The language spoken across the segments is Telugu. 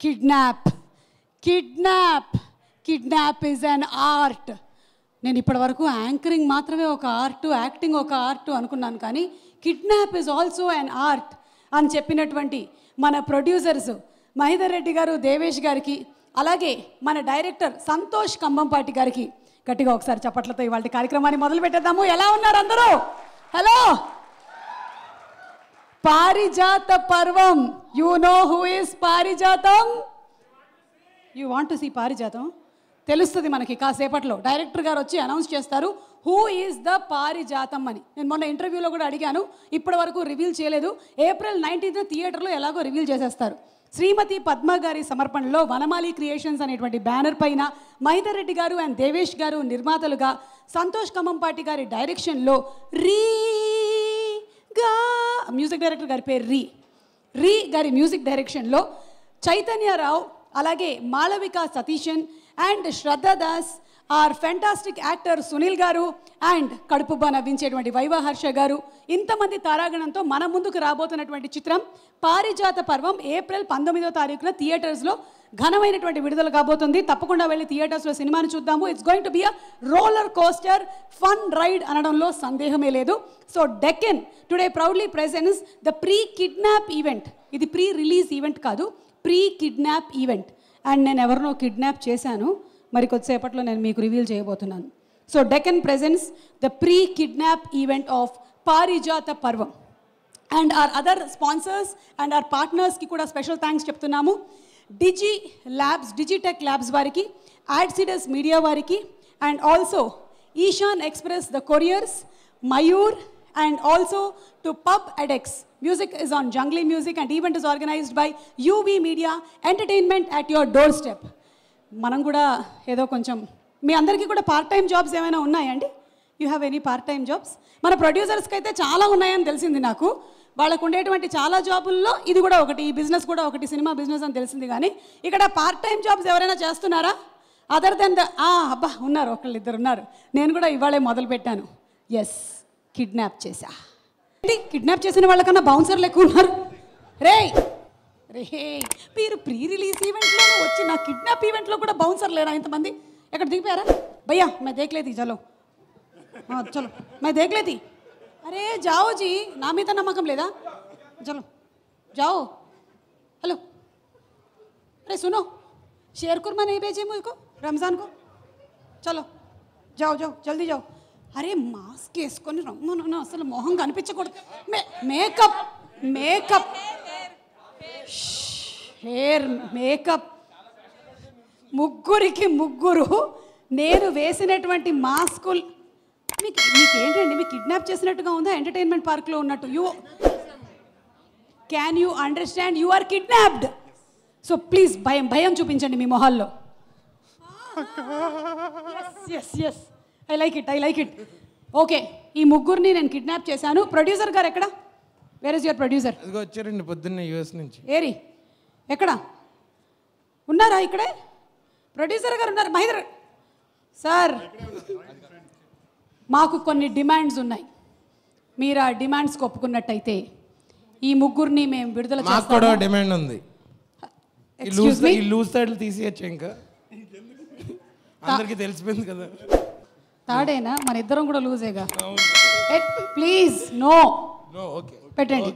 Kidnap kidnap kidnap is an art. నేను ఇప్పటివరకు యాంకరింగ్ మాత్రమే ఒక ఆర్ట్, యాక్టింగ్ ఒక ఆర్ట్ అనుకున్నాను, కానీ kidnap is also an art అని చెప్పినటువంటి మన ప్రొడ్యూసర్స్ మహేందర్ రెడ్డి గారు, దేవేష్ గారికి, అలాగే మన డైరెక్టర్ సంతోష్ కంబంపాటి గారికి గట్టిగా ఒకసారి చప్పట్లతో ఇవాళ కార్యక్రమాన్ని మొదలు పెట్టేద్దాము. ఎలా ఉన్నారు అందరూ? హలో. పారిజాత పర్వం. యు నో హూ ఇస్ పారిజాతం? యూ వాంట్ టు సీ పారిజాతం? తెలుస్తుంది మనకి కాసేపట్లో. డైరెక్టర్ గారు వచ్చి అనౌన్స్ చేస్తారు హూ ఈజ్ ద పారిజాతం అని. నేను మొన్న ఇంటర్వ్యూలో కూడా అడిగాను, ఇప్పటి వరకు రివీల్ చేయలేదు. ఏప్రిల్ 19th థియేటర్లో ఎలాగో రివీల్ చేసేస్తారు. శ్రీమతి పద్మ గారి సమర్పణలో వనమాలి క్రియేషన్స్ అనేటువంటి బ్యానర్ పైన మహేందర్ రెడ్డి గారు అండ్ దేవేష్ గారు నిర్మాతలుగా, సంతోష్ కంబంపాటి గారి డైరెక్షన్లో రీగా, మ్యూజిక్ డైరెక్టర్ గారి పేరు రీ గారి మ్యూజిక్ డైరెక్షన్లో చైతన్యరావు, అలాగే Malavika Satheesan and Shraddha Das, our fantastic actor Sunil garu and కడుపుబ్బా నవ్వించేటువంటి వైవా హర్ష గారు, ఇంతమంది తారాగణంతో మన ముందుకు రాబోతున్నటువంటి చిత్రం పారిజాత పర్వం ఏప్రిల్ 19వ తారీఖున థియేటర్స్లో ఘనమైనటువంటి విడుదల కాబోతుంది. తప్పకుండా వెళ్ళి థియేటర్స్లో సినిమాని చూద్దాము. It's going to be a roller coaster fun ride అనడంలో సందేహమే లేదు. So Deccan today proudly presents the pre kidnap event. ఇది ప్రీ రిలీజ్ ఈవెంట్ కాదు, ప్రీ కిడ్నాప్ ఈవెంట్. అండ్ నేను ఎవరినో కిడ్నాప్ చేశాను, మరి కొద్దిసేపట్లో నేను మీకు రివీల్ చేయబోతున్నాను. So Deccan presents the pre kidnap event of Parijata Parvam. And our other sponsors and our పార్ట్నర్స్కి కూడా స్పెషల్ థ్యాంక్స్ చెప్తున్నాము. డిజిటెక్ ల్యాబ్స్ వారికి, యాడ్సిడస్ మీడియా వారికి, and also Eshan Express the couriers, Mayur, and also to Pub edX. Music is on Jungly Music and event is organized by UV Media Entertainment at your doorstep. మనం కూడా ఏదో కొంచెం మీ అందరికీ కూడా పార్ట్ టైం జాబ్స్ ఏమైనా ఉన్నాయండి? You have any part time jobs? మన ప్రొడ్యూసర్స్కి అయితే చాలా ఉన్నాయని తెలిసింది నాకు. వాళ్ళకు ఉండేటువంటి చాలా జాబుల్లో ఇది కూడా ఒకటి, ఈ బిజినెస్ కూడా ఒకటి, సినిమా బిజినెస్ అని తెలిసింది. కానీ ఇక్కడ పార్ట్ టైం జాబ్స్ ఎవరైనా చేస్తున్నారా? అదర్ దెన్ ద అబ్బా ఉన్నారు, ఒకళ్ళు ఇద్దరు ఉన్నారు. నేను కూడా ఇవాళే మొదలు పెట్టాను. ఎస్, కిడ్నాప్ చేశా. కిడ్నాప్ చేసిన వాళ్ళకన్నా బౌన్సర్లు ఎక్కువ ఉన్నారు. రే మీరు ప్రీ రిలీజ్ ఈవెంట్లో వచ్చి నా కిడ్నాప్ ఈవెంట్లో కూడా బౌన్సర్ లేరా ఇంతమంది? ఎక్కడ దిగిపోయారా? భయ్యా మే దేఖలేది, చలో చలో మే దేఖలేది. అరే జాओ జీ, నా మీద నమ్మకం లేదా? చలో जाओ. हेलो, अरे सुनो, शेर कुरमा नहीं भेजे मुझको रमज़ान को, चलो जाओ जाओ जल्दी जाओ. అరే మాస్క్ వేసుకొని రమ్మను, అసలు మొహం కనిపించకూడదు. మేకప్ మేకప్ హెయిర్ మేకప్, ముగ్గురికి ముగ్గురు నేను వేసినటువంటి మాస్కులు. మీకేంటండి, మీకు కిడ్నాప్ చేసినట్టుగా ఉందా? ఎంటర్టైన్మెంట్ పార్క్లో ఉన్నట్టు. Can you understand? You are kidnapped. So please భయం చూపించండి మీ మొహాల్లో. Yes yes, I like it. Okay, ఈ ముగ్గురిని నేను కిడ్నాప్ చేశాను. ప్రొడ్యూసర్ గారు ఎక్కడ? Where is your producer? వచ్చారండి పొద్దున్నే యూఎస్ నుంచి. ఏరి ఎక్కడ ఉన్నారా? ఇక్కడే ప్రొడ్యూసర్ గారు ఉన్నారు. మహేందర్ సార్, మాకు కొన్ని డిమాండ్స్ ఉన్నాయి. మీరు ఆ డిమాండ్స్కి ఒప్పుకున్నట్టయితే ఈ ముగ్గురిని మేము విడుదల చేస్తాము. మాకు కూడా డిమాండ్ ఉంది. ఈ లూజ్ సైడ్లు తీసేయచ్చు, ఇంకా అందరికీ తెలిసిపోయింది కదా. తాడేనా? మన ఇద్దరం కూడా లూజేగా. ప్లీజ్ నో పెట్టండి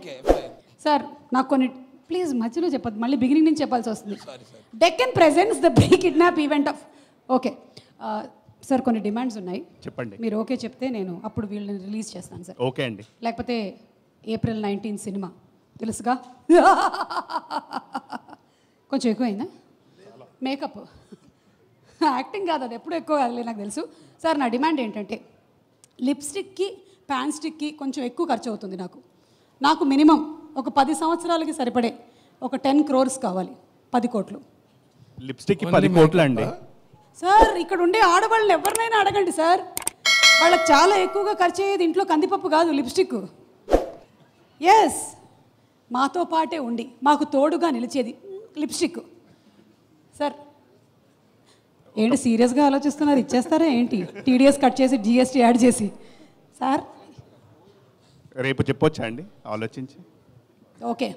సార్. నాకు కొన్ని ప్లీజ్ మధ్యలో చెప్పద్దు, మళ్ళీ బిగినింగ్ నుంచి చెప్పాల్సి వస్తుంది. Deccan presents the pre kidnap event of. Okay sir, కొన్ని డిమాండ్స్ ఉన్నాయి, చెప్పండి. మీరు ఓకే చెప్తే నేను అప్పుడు వీళ్ళని రిలీజ్ చేస్తాను సార్. ఓకే అండి. లేకపోతే ఏప్రిల్ 19 సినిమా తెలుసుగా. కొంచెం ఎక్కువైందా? మేకప్ యాక్టింగ్ కాదు, అది ఎప్పుడు ఎక్కువ కాదులే, నాకు తెలుసు. సార్ నా డిమాండ్ ఏంటంటే లిప్స్టిక్కి ప్యాన్ స్టిక్కి కొంచెం ఎక్కువ ఖర్చు అవుతుంది. నాకు మినిమం ఒక 10 సంవత్సరాలకి సరిపడే ఒక 10 crores కావాలి. 10 కోట్లు. లిప్స్టిక్కి 10 కోట్లు అండి? సార్ ఇక్కడ ఉండే ఆడవాళ్ళని ఎవరినైనా అడగండి సార్, వాళ్ళకి చాలా ఎక్కువగా ఖర్చు అయ్యేది ఇంట్లో కందిపప్పు కాదు, లిప్స్టిక్. ఎస్, మాతో పాటే ఉండి మాకు తోడుగా నిలిచేది లిప్స్టిక్. సార్ ఏంటి సీరియస్గా ఆలోచిస్తున్నారు? ఇచ్చేస్తారా ఏంటి? టీడీఎస్ కట్ చేసి జిఎస్టీ యాడ్ చేసి. సార్ రేపు చెప్పొచ్చా అండి ఆలోచించి? ఓకే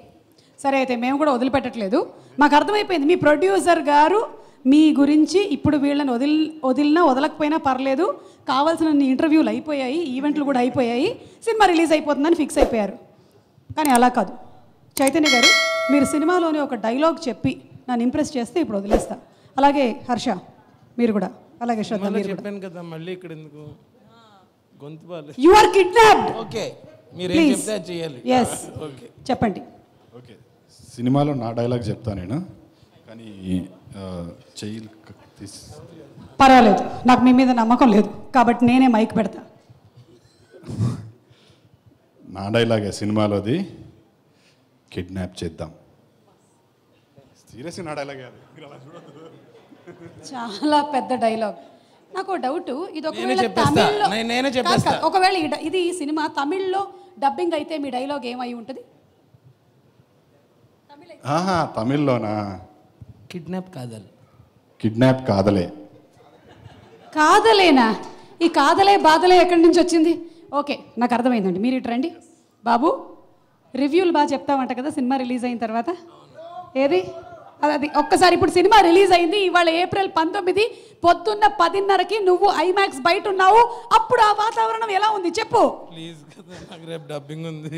సరే అయితే మేము కూడా వదిలిపెట్టట్లేదు. మాకు అర్థమైపోయింది మీ ప్రొడ్యూసర్ గారు మీ గురించి ఇప్పుడు వీళ్ళని వదిలినా వదలకపోయినా పర్లేదు, కావాల్సిన ఇంటర్వ్యూలు అయిపోయాయి, ఈవెంట్లు కూడా అయిపోయాయి, సినిమా రిలీజ్ అయిపోతుందని ఫిక్స్ అయిపోయారు. కానీ అలా కాదు. చైతన్య గారు మీరు సినిమాలోనే ఒక డైలాగ్ చెప్పి నన్ను ఇంప్రెస్ చేస్తే ఇప్పుడు వదిలేస్తా. అలాగే హర్ష మీరు కూడా, అలాగే శ్రద్ధ మీరు చెప్పాను కదా మళ్ళీ ఇక్కడ ఎందుకు గొంతు బాలేదు. You are kidnapped. ఓకే మీరు ఏం చెప్తే అది చేయాలి. yes ఓకే చెప్పండి. ఓకే సినిమాలో నా డైలాగ్ చెప్తా నేను, కానీ పర్వాలేదు, నాకు మీ మీద నమ్మకం లేదు కాబట్టి నేనే మైక్ పెడతా. నా డైలాగే సినిమాలోది, కిడ్నాప్ చేద్దాం. సీరియస్గా నా డైలాగే అది. చాలా పెద్ద డైలాగ్. నాకు డౌట్, ఇది నేనే చెప్పేస్తా. ఒకవేళ ఇది సినిమా తమిళ్లో డబ్బింగ్ అయితే మీ డైలాగ్ ఏమై ఉంటుంది? తమిళ్లోనా? కిడ్నాప్ కాదల్. కిడ్నాప్ కాదలే. కాదలేనా? ఈ కాదలే బాధలే ఎక్కడి నుంచి వచ్చింది? ఓకే నాకు అర్థమైందండి. మీరు ఇటు రండి బాబు. రివ్యూలు బాగా చెప్తామంట కదా సినిమా రిలీజ్ అయిన తర్వాత. ఏది అది ఒక్కసారి, ఇప్పుడు సినిమా రిలీజ్ అయింది ఇవాళ ఏప్రిల్ 19 పొద్దున్న 10:30కి నువ్వు ఐమాక్స్ బయట ఉన్నావు. అప్పుడు ఆ వాతావరణం ఎలా ఉంది చెప్పు. ప్లీజ్ కదా, నాకు రేపు డబ్బింగ్ ఉంది,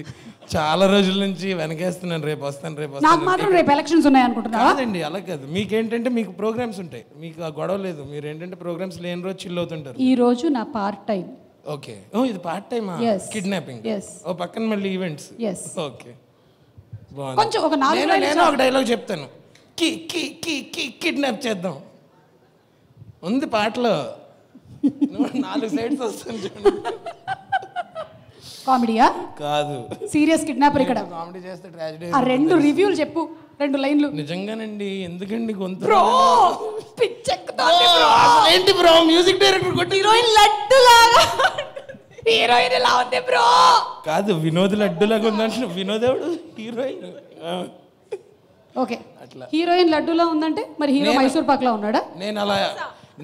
చాలా రోజుల నుంచి వెనకేస్తున్నాను. రేపు వస్తాను. నాకు మాత్రం రేపు ఎలక్షన్స్ ఉన్నాయి అనుకుంటున్నా. కాదండి అలా కాదు, మీకేంటంటే మీకు ప్రోగ్రామ్స్ ఉంటాయి, మీకు ఆ గొడవ లేదు. మీరు ఏంటంటే ప్రోగ్రామ్స్ లేని రోజు చిల్ అవుతుంటారు. ఈ రోజు నా పార్ట్ టైం. ఓకే. ఓ ఇది పార్ట్ టైమా? కిడ్నాపింగ్. ఓ పక్కన మళ్ళీ ఈవెంట్స్. ఓకే కొంచెం ఒక 4 నేను ఒక డైలాగ్ చెప్తాను. కిడ్నాప్ చేద్దాం ఉంది పాటలో. 4 సైడ్స్ వస్తుంది. కామెడీయా? కాదు, సీరియస్ కిడ్నాపర్. ఇక్కడ కామెడీ చేస్తే ట్రాజెడీ. ఆ 2 రివ్యూలు చెప్పు, 2 లైన్లు. నిజంగానండి, ఎందుకండి గొంతు బ్రో పిచ్చెక్కుతోంది బ్రో. ఏంటి బ్రో మ్యూజిక్ డైరెక్టర్ కొట్టి హీరోయిన్ లడ్డు లాగా, హీరోయిన్ ఎలా ఉంది బ్రో? కాదు, వినోద్ లడ్డు లాగా ఉందంటే వినోద్ ఎవడు హీరోయిన్? ఓకే హీరోయిన్ లడ్డూలా ఉందంటే మరి హీరో మైసూర్ పాక్లా ఉన్నాడా?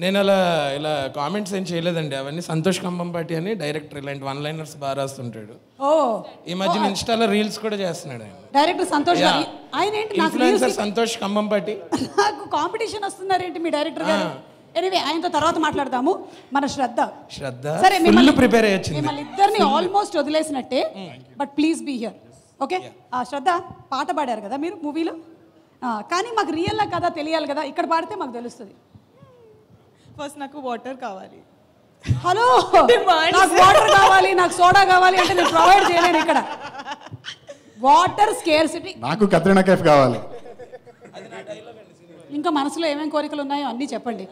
నేను అలా ఇలా కామెంట్స్ ఏం చేయలేదండి. అవన్నీ సంతోష్ కంబంపాటి అని డైరెక్టర్ ఇలాంటి 1 లైనర్స్ బాగా రాస్తుంటాడు. ఓ ఈ మధ్య ఇన్స్టాలో రీల్స్ కూడా చేస్తున్నాడు ఆయన. డైరెక్టర్ సంతోష్ గారు. ఆయన ఏంటి నాకు ఇన్ఫ్లుయెన్సర్ సంతోష్ కంబంపాటి. నాకు కాంపిటీషన్ వస్తున్నారేంటి మీ డైరెక్టర్ గారు? ఎనీవే ఆయనతో తర్వాత మాట్లాడదాము. మన శ్రద్ధ సరే మిమ్మల్ని ప్రిపేర్ అయ్యొచ్చు. మిమ్మల్ని ఇద్దరిని ఆల్మోస్ట్ వదిలేసినట్టే, but please be here. Okay Shraddha పాట పాడారు కదా మీరు మూవీలో, కానీ మాకు రియల్గా కదా తెలియాలి కదా, ఇక్కడ పాడితే మాకు తెలుస్తుంది. ఫస్ట్ నాకు వాటర్ కావాలి. హలో నాకు వాటర్ కావాలి, నాకు సోడా కావాలి అంటే నేను ప్రొవైడ్ చేయలేను ఇక్కడ. Water scarcity. నాకు కత్రినా కైఫ్ కావాలి. ఇంకా మనసులో ఏమేమి కోరికలు ఉన్నాయో అన్నీ చెప్పండి.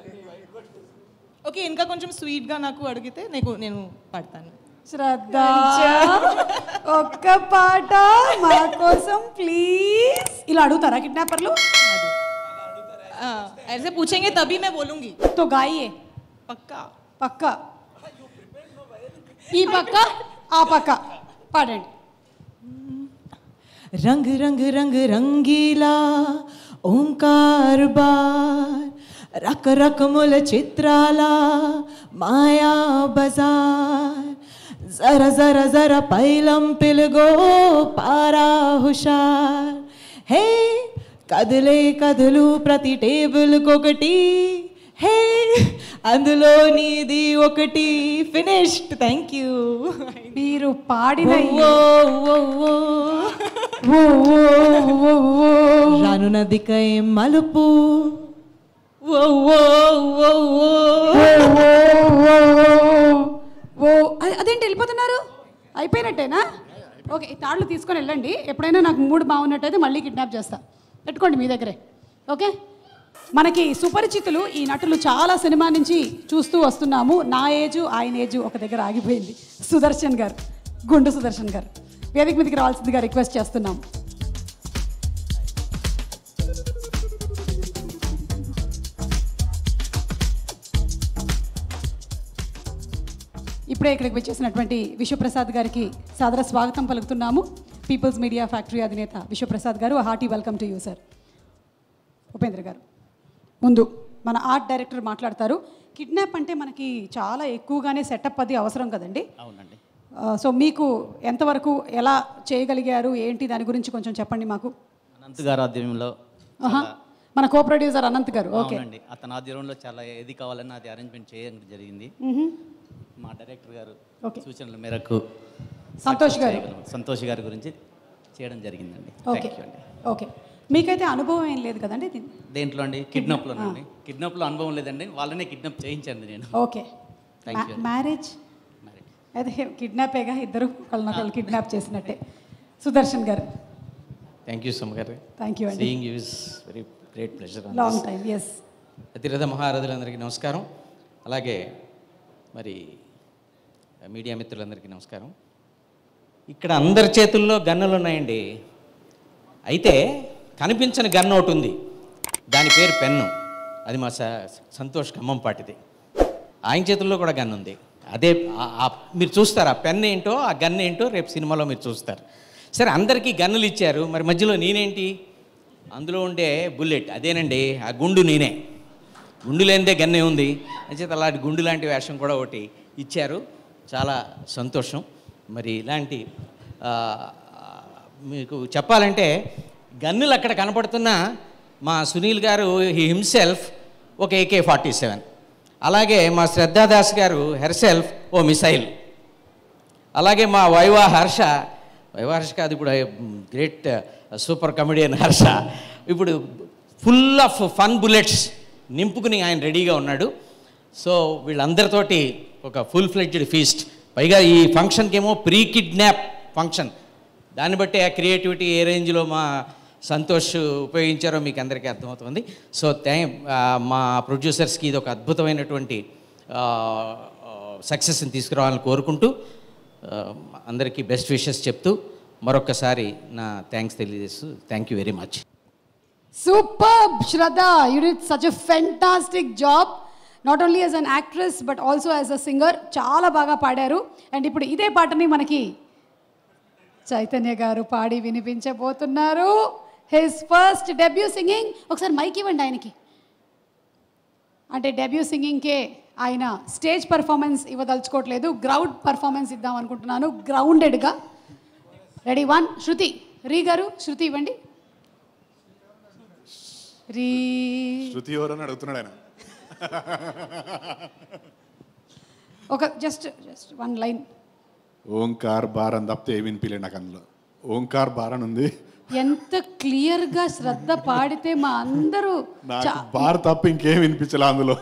ఓకే ఇంకా కొంచెం స్వీట్గా నాకు అడిగితే నేను పాడతాను. శ్రద్ధ ఒక్క పాట మా కోసం ప్లీజ్. ఇలా అడుగుతారా కిడ్నాపర్లు? ऐसे पूछेंगे तभी मैं बोलूंगी. तो गाइए. पक्का पक्का. ఈ పక్క ఆ పక్క పాడండి. रंग रंग रंग रंगीला ओंकार बार रक रक मुल चित्राला माया बाजार जरा जरा जरा पैलम पिलगो पारा हुशार हे కదిలే కదులు ప్రతి టేబుల్ కొకటి, హే అందులో నీది ఒకటి. ఫినిష్డ్. Thank you. మీరు పాడిన రాను నదికై మలుపు, అదేంటి వెళ్ళిపోతున్నారు? అయిపోయినట్టేనా? ఓకే తాళ్ళు తీసుకొని వెళ్ళండి. ఎప్పుడైనా నాకు మూడ్ బాగున్నట్టయితే మళ్ళీ కిడ్నాప్ చేస్తా. పెట్టుకోండి మీ దగ్గరే. ఓకే మనకి సుపరిచితులు ఈ నటులు చాలా సినిమా నుంచి చూస్తూ వస్తున్నాము. నా ఏజు ఆయన ఏజు ఒక దగ్గర ఆగిపోయింది. సుదర్శన్ గారు, గుండు సుదర్శన్ గారు వేదిక మీదకి రావాల్సిందిగా రిక్వెస్ట్ చేస్తున్నాం. ఇప్పుడే ఇక్కడికి వచ్చేసినటువంటి విశ్వప్రసాద్ గారికి సాదర స్వాగతం పలుకుతున్నాము. పీపుల్స్ మీడియా ఫ్యాక్టరీ అధినేత విశ్వప్రసాద్ గారు, hearty welcome to you sir. Upendra గారు ముందు మన ఆర్ట్ డైరెక్టర్ మాట్లాడతారు. కిడ్నాప్ అంటే మనకి చాలా ఎక్కువగానే సెటప్ అది అవసరం కదండి. అవునండి. సో మీకు ఎంతవరకు ఎలా చేయగలిగారు ఏంటి దాని గురించి కొంచెం చెప్పండి మాకు. అనంత్ గారి ఆధ్వర్యంలో మన కో ప్రొడ్యూసర్ అనంత్ గారు. ఓకే అవునండి, అతని ఆధ్వర్యంలో చాలా ఏది కావాలన్నా అది అరేంజ్మెంట్ చేయడం జరిగింది. మా డైరెక్టర్ గారు సూచనల మేరకు సంతోష్ గారి గురించి చేయడం జరిగిందండి. Okay okay. మీకైతే అనుభవం ఏం లేదు కదండి దేంట్లో అండి? కిడ్నాప్లోనండి. కిడ్నాప్లో అనుభవం లేదండి, వాళ్ళనే కిడ్నాప్ చేయించండి నేను. ఓకే. మ్యారేజ్ అయితే కిడ్నాపేగా, ఇద్దరు ఒకళ్ళనొకళ్ళు కిడ్నాప్ చేసినట్టే. సుదర్శన్ గారు. థ్యాంక్ యూ సమ్ గారు. థ్యాంక్ యూ అండి. Seeing you is very great pleasure. Long time. Yes. అతిరథ మహారథులందరికీ నమస్కారం. అలాగే మరి మీడియా మిత్రులందరికీ నమస్కారం. ఇక్కడ అందరి చేతుల్లో గన్నులు ఉన్నాయండి. అయితే కనిపించని గన్ను ఒకటి ఉంది, దాని పేరు పెన్ను. అది మా సంతోష్ ఖమ్మంపాటిది. ఆయన చేతుల్లో కూడా గన్ను ఉంది. అదే మీరు చూస్తారు, ఆ పెన్ ఏంటో ఆ గన్ ఏంటో రేపు సినిమాలో మీరు చూస్తారు. సరే, అందరికీ గన్నులు ఇచ్చారు, మరి మధ్యలో నేనేంటి? అందులో ఉండే బుల్లెట్ అదేనండి, ఆ గుండు నేనే. గుండు లేనిదే గన్నే ఉంది. అంచేత అలాంటి గుండు లాంటి వేషం కూడా ఒకటి ఇచ్చారు. చాలా సంతోషం. మరి ఇలాంటి మీకు చెప్పాలంటే గన్నులు అక్కడ కనపడుతున్న మా సునీల్ గారు హిమ్సెల్ఫ్ ఒక AK-47, అలాగే మా శ్రద్ధాదాస్ గారు హెర్సెల్ఫ్ ఓ మిసైల్, అలాగే మా వైవా హర్ష కాదు, ఇప్పుడు గ్రేట్ సూపర్ కమెడియన్ హర్ష ఇప్పుడు ఫుల్ ఆఫ్ ఫన్ బుల్లెట్స్ నింపుకుని ఆయన రెడీగా ఉన్నాడు. సో వీళ్ళందరితోటి ఒక ఫుల్ ఫ్లెడ్జ్డ్ ఫీస్ట్. పైగా ఈ ఫంక్షన్కి ఏమో ప్రీ కిడ్నాప్ ఫంక్షన్. దాన్ని బట్టి ఆ క్రియేటివిటీ ఏ రేంజ్లో మా సంతోష్ ఉపయోగించారో మీకు అందరికీ అర్థమవుతుంది. సో మా ప్రొడ్యూసర్స్కి ఇది ఒక అద్భుతమైనటువంటి సక్సెస్ని తీసుకురావాలని కోరుకుంటూ అందరికీ బెస్ట్ విషెస్ చెప్తూ మరొకసారి నా థ్యాంక్స్ తెలియజేస్తూ thank you very much. Super Shraddha, you did such a fantastic job, not only as an actress but also as a singer. చాలా బాగా పాడారు. అండ్ ఇప్పుడు ఇదే పాటని మనకి చైతన్య గారు పాడి వినిపించబోతున్నారు. His first debut singing. ఒకసారి మైక్ ఇవ్వండి ఆయనకి. అంటే డెబ్యూ సింగింగ్కే ఆయన స్టేజ్ పర్ఫార్మెన్స్ ఇవ్వదలుచుకోవట్లేదు, గ్రౌండ్ పర్ఫార్మెన్స్ ఇద్దాం అనుకుంటున్నాను, గ్రౌండెడ్గా. రెడీ 1. శృతి రీ గారు, శృతి ఇవ్వండి. రీ శృతి ఎవరని అడుగుతున్నాడు ఆయన. ఒక జస్ట్ 1 లైన్. ఓంకార్ బార్ అని తప్పితే ఏమి వినిపించలేదు నాకు అందులో. ఓంకార్ బార్ అని ఉంది. ఎంత క్లియర్గా శ్రద్ధ పాడితే మా అందరూ బార్ తప్ప ఇంకేం వినిపించలే అందులో.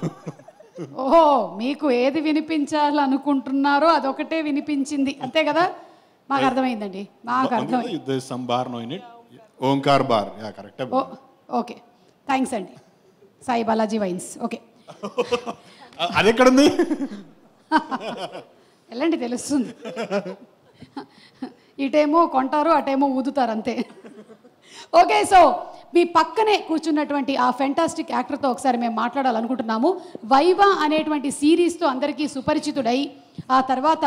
ఓహో, మీకు ఏది వినిపించాలనుకుంటున్నారో అదొకటే వినిపించింది, అంతే కదా? మాకు అర్థమైందండి, మాకు అర్థమైంది. ఓంకార్ బార్, కరెక్టే. ఓకే, థ్యాంక్స్ అండి. సాయి బాలాజీ వైన్స్. ఓకే, అది ఎక్కడుంది? వెళ్ళండి, తెలుస్తుంది. ఇటేమో కొంటారు, అటేమో ఊదుతారు, అంతే. ఓకే, సో మీ పక్కనే కూర్చున్నటువంటి ఆ ఫెంటాస్టిక్ యాక్టర్తో ఒకసారి మేము మాట్లాడాలనుకుంటున్నాము. వైవా అనేటువంటి సిరీస్తో అందరికీ సుపరిచితుడై ఆ తర్వాత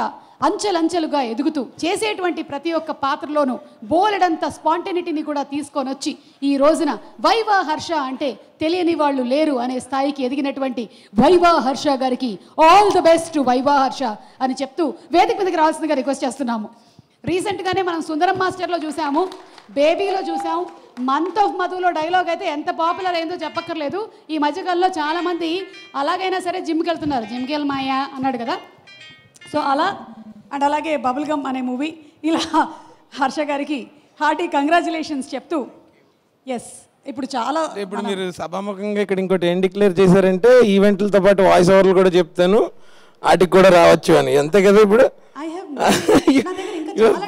అంచెలంచెలుగా ఎదుగుతూ చేసేటువంటి ప్రతి ఒక్క పాత్రలోనూ బోలెడంత స్పాంటనిటీని కూడా తీసుకొని వచ్చి ఈ రోజున వైవా హర్ష అంటే తెలియని వాళ్ళు లేరు అనే స్థాయికి ఎదిగినటువంటి వైవా హర్ష గారికి all the best to viva Harsha అని చెప్తూ వేదిక మీదకి రావాల్సిందిగా రిక్వెస్ట్ చేస్తున్నాము. రీసెంట్గానే మనం సుందరం మాస్టర్లో చూసాము, బేబీలో చూసాము, మంత్ ఆఫ్ మధులో డైలాగ్ అయితే ఎంత పాపులర్ అయిందో చెప్పక్కర్లేదు. ఈ మధ్యకాలంలో చాలామంది అలాగైనా సరే జిమ్కి వెళ్తున్నారు, జిమ్కి వెళ్ళమాయా అన్నాడు కదా. సో అలా అండ్ అలాగే బబుల్ గమ్ అనే మూవీ, ఇలా హర్ష గారికి హార్టీ కంగ్రాచులేషన్స్ చెప్తూ ఎస్ ఇప్పుడు చాలా ఇప్పుడు మీరు సభాముఖంగా ఇక్కడ ఇంకోటి ఏం డిక్లేర్ చేశారంటే ఈవెంట్లతో పాటు వాయిస్ ఓవర్లు కూడా చెప్తాను, వాటికి కూడా రావచ్చు అని, అంతే కదా? ఇప్పుడు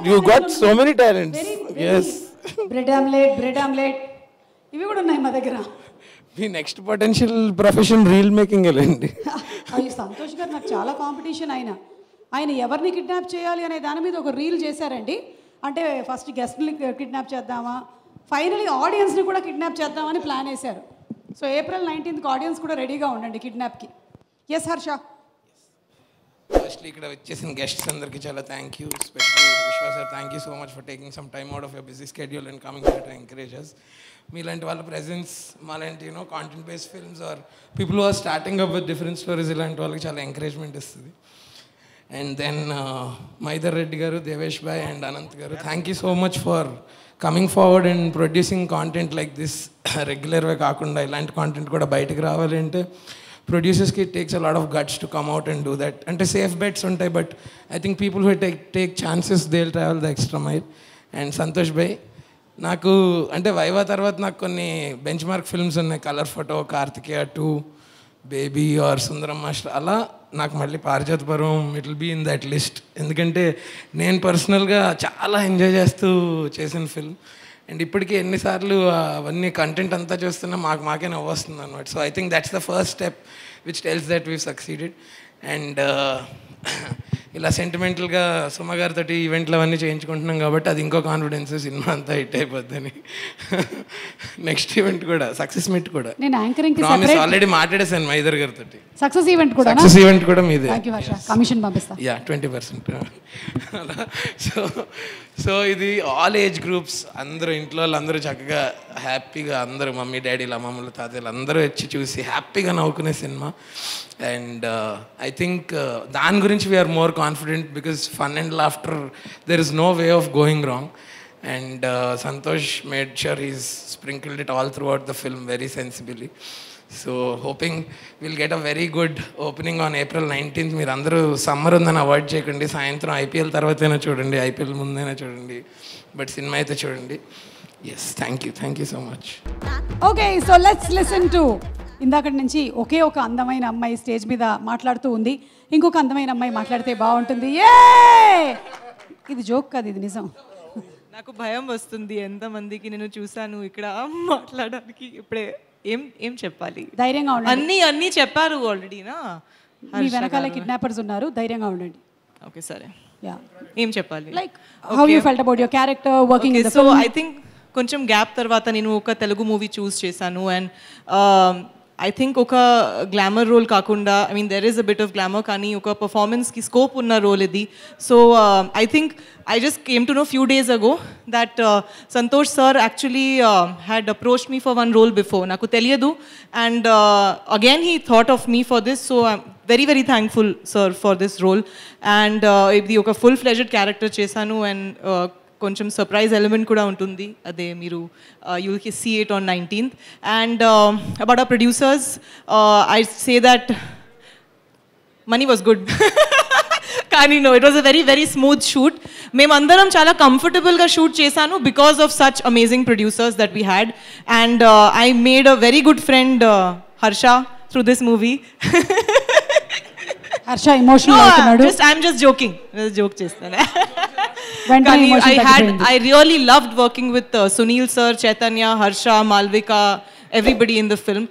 you got so many talents. Yes, bread omelette ఇవి కూడా ఉన్నాయి మా దగ్గర. మీ next potential profession reel making వెళ్ళండి. అయ్యి సంతోష్ గారు నాకు చాలా కాంపిటీషన్. ఆయన ఎవరిని కిడ్నాప్ చేయాలి అనే దాని మీద ఒక రీల్ చేశారండి. అంటే ఫస్ట్ గెస్ట్ని కిడ్నాప్ చేద్దామా, ఫైనలీ ఆడియన్స్ని కూడా కిడ్నాప్ చేద్దామని ప్లాన్ వేశారు. సో April 19th ఆడియన్స్ కూడా రెడీగా ఉండండి కిడ్నాప్కి. ఎస్ హర్ష. ఫస్ట్లీ ఇక్కడ వచ్చేసిన గెస్ట్స్ అందరికీ చాలా thank you, specially Vishwa sir, thank you so much for taking some time out of your busy schedule and coming here to encourage us. మీలాంటి వాళ్ళ ప్రెజెన్స్ మాలాంటి content based films are people who are starting up with different stories, ఇలాంటి వాళ్ళకి చాలా ఎంకరేజ్మెంట్ ఇస్తుంది. అండ్ దెన్ మైదర్ రెడ్డి గారు, దేవేష్ భాయ్ and Anant garu, thank you so much for coming forward and producing content like this రెగ్యులర్గా కాకుండా ఇలాంటి కాంటెంట్ కూడా బయటకు రావాలి అంటే ప్రొడ్యూసర్స్కి it takes a lot of guts to come out and do that. అంటే సేఫ్ బెట్స్ ఉంటాయి, but I think people who take chances they will travel the extra mile. And Santosh bhai, నాకు అంటే వైవా తర్వాత నాకు కొన్ని బెంచ్ మార్క్ ఫిల్మ్స్ ఉన్నాయి, colour photo, Karthikeya 2, baby or Sundaram master. అలా నాకు మళ్ళీ Parijatha Parvam it will be in that list. ఎందుకంటే నేను పర్సనల్గా చాలా ఎంజాయ్ చేస్తూ చేసిన ఫిల్మ్. అండ్ ఇప్పటికీ ఎన్నిసార్లు అవన్నీ కంటెంట్ అంతా చూస్తున్నా మాకే నవ్వొస్తుంది అనమాట. So I think that's the first step which tells that we succeeded. And ఇలా సెంటిమెంటల్గా సుమ గారితో ఈవెంట్లు అవన్నీ చేయించుకుంటున్నాం కాబట్టి అది ఇంకో కాన్ఫిడెన్స్, సినిమా అంతా హిట్ అయిపోద్దని. నెక్స్ట్ ఈవెంట్ కూడా సక్సెస్ మీట్ కూడా నేను యాంకరింగ్ ప్రామిస్ ఆల్రెడీ మాట్లాడేసాను మా ఇద్దరు గారితో. సక్సెస్ ఈవెంట్ కూడా మీదే. కమిషన్ పంపిస్తా. యా 20%. అలా సో ఇది ఆల్ ఏజ్ గ్రూప్స్ అందరూ, ఇంట్లో వాళ్ళందరూ చక్కగా హ్యాపీగా అందరూ మమ్మీ డాడీలు, అమ్మమ్మలు, తాతయ్యలు అందరూ వచ్చి చూసి హ్యాపీగా నవ్వుకునే సినిమా. అండ్ ఐ థింక్ దాని గురించి we are more confident because fun and laughter there is no way of going wrong. And Santosh made sure he's sprinkled it all throughout the film very sensibly. So hoping will get a very good opening on April 19th. మీరు అందరూ సమ్మర్ ఉందని అవాయిడ్ చేయకండి, సాయంత్రం IPL తర్వాతైనా చూడండి, IPL ముందైనా చూడండి, బట్ సినిమా అయితే చూడండి. Yes, thank you so much. Okay, so let's listen to ఇందాకటి నుంచి ఒకే ఒక అందమైన అమ్మాయి స్టేజ్ మీద మాట్లాడుతూ ఉంది. ఇంకొక అందమైన అమ్మాయి మాట్లాడితే బాగుంటుంది. ఇది జోక్ కాదు, ఇది నిజం. నాకు భయం వస్తుంది, ఎంతమందికి నేను చూశాను ఇక్కడ మాట్లాడడానికి. ఇప్పుడే ఏం చెప్పాలి? ధైర్యంగా ఉండండి. అన్నీ చెప్పారు ఆల్రెడీనా. మీ వెనకాల కిడ్నాపర్స్ ఉన్నారు, ధైర్యంగా ఉండండి. ఓకే, సరే. యా, ఏం చెప్పాలి? Like how you felt about your character working in the so film? I think కొంచెం గ్యాప్ తర్వాత నేను ఒక తెలుగు మూవీ చూస్ చేశాను. అండ్ ఐ థింక్ ఒక గ్లామర్ రోల్ కాకుండా, I mean there is a bit of glamour, కానీ ఒక పర్ఫార్మెన్స్కి స్కోప్ ఉన్న రోల్ ఇది. So I think I just came to know few days ago that Santosh sir actually had approached me for one role before. Naku teliyadu, and again he thought of me for this. So I'm very, very thankful, sir, for this role. And ఇది ఒక full-fledged character chesanu, and కొంచెం సర్ప్రైజ్ ఎలిమెంట్ కూడా ఉంటుంది. అదే మీరు you will see it on 19th. And about our producers, I say that money was good, కానీ no, it was a very, very smooth shoot. మేమందరం చాలా కంఫర్టబుల్గా షూట్ చేశాను because of such amazing producers that we had. And I made a very good friend Harsha through this movie. Harsha emotional అవుతున్నాడు. ఐఎమ్ జస్ట్ జోకింగ్, జోక్ చేస్తాను. I really loved working with Sunil sir, Chaitanya, Harsha, Malvika, everybody in the film.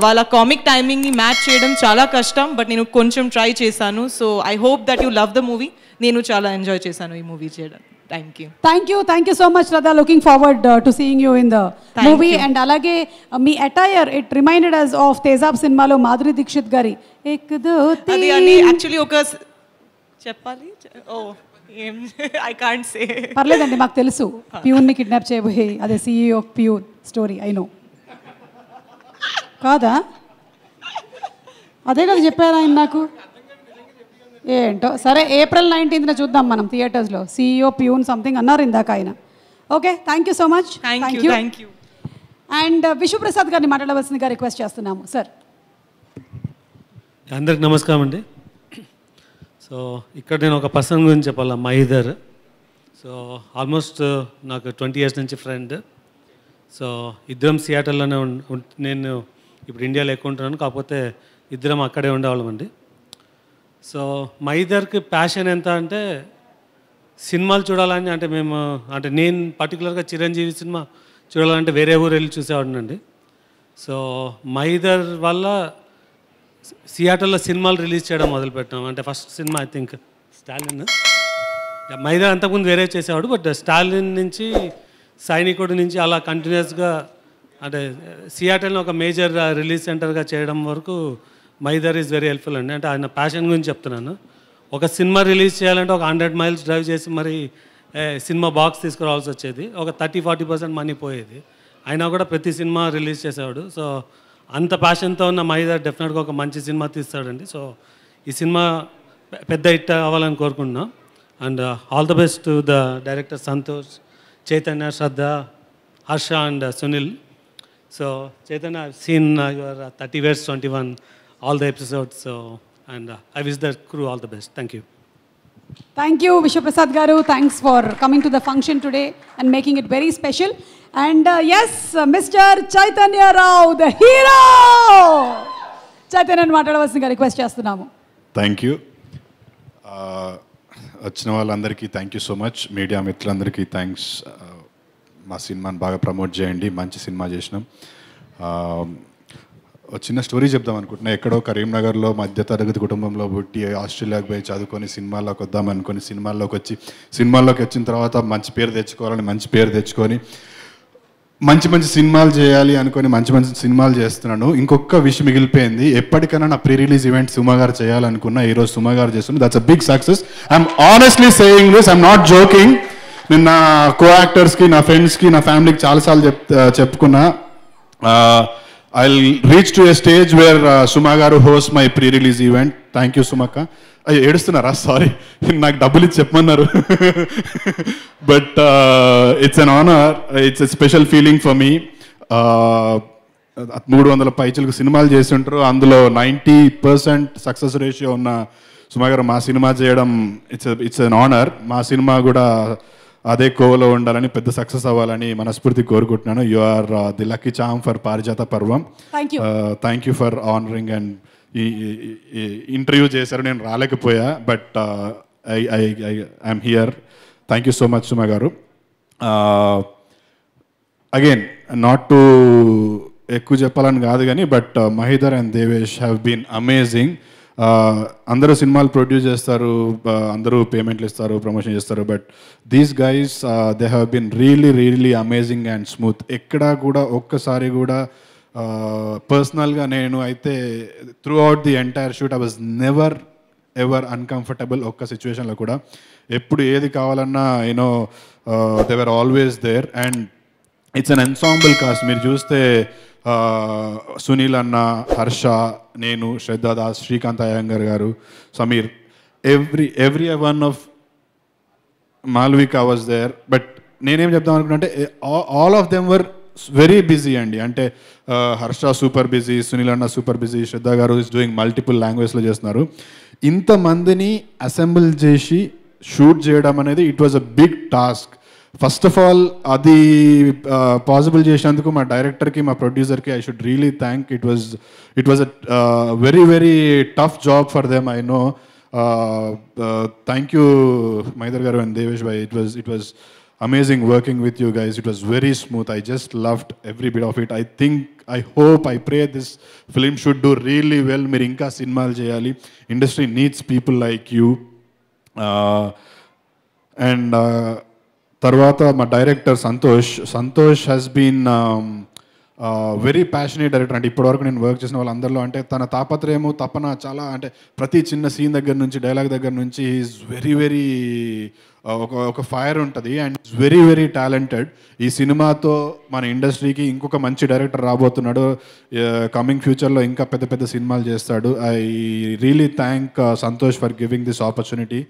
Wala comic timing ni match cheyadam chala kashtam, but nenu koncham try chesanu. So I hope that you love the movie. Nenu chala enjoy chesanu ee movie cheyadam. Thank you so much, Radha. Looking forward to seeing you in the movie. And alage me attire, it reminded us of Tezab cinema lo Madhuri Dixit gari ek do teen. Adi ani actually oka cheppali. Oh, I can't say. పర్లేదండి, మాకు తెలుసు. ప్యూన్ని కిడ్నాప్ చేయబోయే అదే CEO of peon story. I know. కాదా? అదే కదా చెప్పారు ఆయన నాకు. ఏంటో సరే, April 19th చూద్దాం మనం థియేటర్స్లో. CEO ప్యూన్ సంథింగ్ అన్నారు ఇందాక ఆయన. Okay, thank you so much. Thank you. And Vishwaprasad గారిని మాట్లాడవలసిందిగా రిక్వెస్ట్ చేస్తున్నాము సార్. అందరికి నమస్కారం అండి. సో ఇక్కడ నేను ఒక పర్సన్ గురించి చెప్పాలా, మైదర్. సో ఆల్మోస్ట్ నాకు 20 years నుంచి ఫ్రెండ్. సో ఇద్దరం సియాటల్లోనే నేను ఇప్పుడు ఇండియాలో ఎక్కువ ఉంటున్నాను, కాకపోతే ఇద్దరం అక్కడే ఉండేవాళ్ళం అండి. సో మైదర్కి ప్యాషన్ ఎంత అంటే సినిమాలు చూడాలని, అంటే మేము అంటే నేను పర్టికులర్గా చిరంజీవి సినిమా చూడాలంటే వేరే ఊరు వెళ్ళి చూసేవాడినండి. సో మైదర్ వల్ల సియాటల్లో సినిమాలు రిలీజ్ చేయడం మొదలుపెట్టాం. అంటే first cinema I think Stalin. మైదర్ అంతకుముందు వేరే చేసేవాడు, బట్ స్టాలిన్ నుంచి సైనికుడి నుంచి అలా కంటిన్యూస్గా అంటే సియాటల్ని ఒక మేజర్ రిలీజ్ సెంటర్గా చేయడం వరకు మైదర్ ఈజ్ వెరీ హెల్ప్ఫుల్ అండి. అంటే ఆయన ప్యాషన్ గురించి చెప్తున్నాను. ఒక సినిమా రిలీజ్ చేయాలంటే ఒక 100 miles డ్రైవ్ చేసి మరి సినిమా బాక్స్ తీసుకురావాల్సి వచ్చేది. ఒక 30-40% మనీ పోయేది. అయినా కూడా ప్రతి సినిమా రిలీజ్ చేసేవాడు. సో అంత ప్యాషన్తో ఉన్న మైదర్ డెఫినెట్గా ఒక మంచి సినిమా తీస్తాడండి. సో ఈ సినిమా పెద్ద హిట్ అవ్వాలని కోరుకుంటున్నాం. And all the best to the director Santosh, Chaitanya, Shraddha, Harsha and Sunil. So Chaitanya, I've seen your 30 West 21, all the episodes. So, and I wish the crew all the best. Thank you. Thank you, Vishwaprasad Garu. Thanks for coming to the function today and making it very special. And yes, Mr. Chaitanya Rao, the hero! Chaitanya మాట్లాడవలసిందిగా రిక్వెస్ట్ చేస్తున్నాము. Thank you. వచ్చిన వాళ్ళందరికీ thank you so much. Media మిత్రులందరికీ థ్యాంక్స్. మా సినిమాని బాగా ప్రమోట్ చేయండి. మంచి సినిమా చేసినాం. చిన్న స్టోరీ చెప్దాం అనుకుంటున్నా. ఎక్కడో కరీంనగర్లో మధ్యతరగతి కుటుంబంలో పుట్టి ఆస్ట్రేలియాకి పోయి చదువుకొని సినిమాల్లోకి వద్దాం అనుకుని సినిమాల్లోకి వచ్చిన తర్వాత మంచి పేరు తెచ్చుకొని మంచి సినిమాలు చేయాలి అనుకొని మంచి సినిమాలు చేస్తున్నాను. ఇంకొక విషయం మిగిలిపోయింది. ఎప్పటికైనా నా ప్రీ రిలీజ్ ఈవెంట్ సుమా గారు చేయాలనుకున్నా. ఈరోజు సుమా గారు చేస్తున్నారు. That's a big success. I'm honestly saying this, I'm not joking. నేను నా కో యాక్టర్స్కి, నా ఫ్రెండ్స్కి, నా ఫ్యామిలీకి చాలాసార్లు చెప్పుకున్నా. I'll reach to a stage where Suma garu hosts my pre-release event. Thank you, Sumaka. ఏడుస్తున్నారా? సారీ, నాకు డబ్బులు ఇచ్చి చెప్పమన్నారు. But it's an honour, it's a special feeling for me. 300 పైచలకు సినిమాలు చేసి ఉంటారు. అందులో 90% సక్సెస్ రేషియో ఉన్న సుమా గారు మా సినిమా చేయడం ఇట్స్ అన్ ఆనర్. మా సినిమా కూడా అదే కోవలో ఉండాలని, పెద్ద సక్సెస్ అవ్వాలని మనస్ఫూర్తి కోరుకుంటున్నాను. You are the lucky charm for Parijatha Parvam. Thank you for honouring and ఈ ఇంటర్వ్యూ చేశారు. నేను రాలేకపోయా, but I'm here. Thank you so much Suma garu. Again, not to ఎక్కువ చెప్పాలని కాదు కానీ, but Mahidhar and Devesh have been amazing. అందరూ సినిమాలు ప్రొడ్యూస్ చేస్తారు, అందరూ పేమెంట్లు ఇస్తారు, ప్రమోషన్ చేస్తారు, but these guys they have been really amazing and smooth. ఎక్కడా కూడా ఒక్కసారి కూడా పర్సనల్గా నేను అయితే throughout the entire shoot I was never ever uncomfortable. ఒక్క సిచ్యువేషన్లో కూడా ఎప్పుడు ఏది కావాలన్నా you know they were always there. And it's an ensemble cast. మీరు చూస్తే సునీల్ అన్న, హర్ష, నేను, శ్రద్ధా Das, Srikanth Iyengar garu, Sameer, every one of Malvika was there. But నేనేం చెప్దాం అనుకున్నా అంటే all of them were very busy అండి. అంటే హర్ష సూపర్ బిజీ, సునీల్ అన్న సూపర్ బిజీ, శ్రద్ధా గారు ఈజ్ డూయింగ్ మల్టిపుల్ లాంగ్వేజ్లో చేస్తున్నారు. ఇంతమందిని అసెంబుల్ చేసి షూట్ చేయడం అనేది it was a big task. First of all అది పాసిబుల్ చేసినందుకు మా డైరెక్టర్కి, మా ప్రొడ్యూసర్కి I should really thank. It was a very tough job for them, I know. Thank you Mahidhar garu and Devesh bhai. It was amazing working with you guys. It was very smooth. I just loved every bit of it. I hope, I pray this film should do really well. Meer inka cinemalu cheyali. Industry needs people like you. And tarvata ma director Santosh has been very passionate director. అంటే ఇప్పటివరకు నేను వర్క్ చేసిన వాళ్ళందరిలో అంటే తన తాపత్రయము, తపన చాలా, అంటే ప్రతి చిన్న సీన్ దగ్గర నుంచి, డైలాగ్ దగ్గర నుంచి ఈజ్ వెరీ ఒక ఫైర్ ఉంటుంది. And very talented. ఈ సినిమాతో మన ఇండస్ట్రీకి ఇంకొక మంచి డైరెక్టర్ రాబోతున్నాడు. కమింగ్ ఫ్యూచర్లో ఇంకా పెద్ద సినిమాలు చేస్తాడు. I really thank Santosh for giving this opportunity.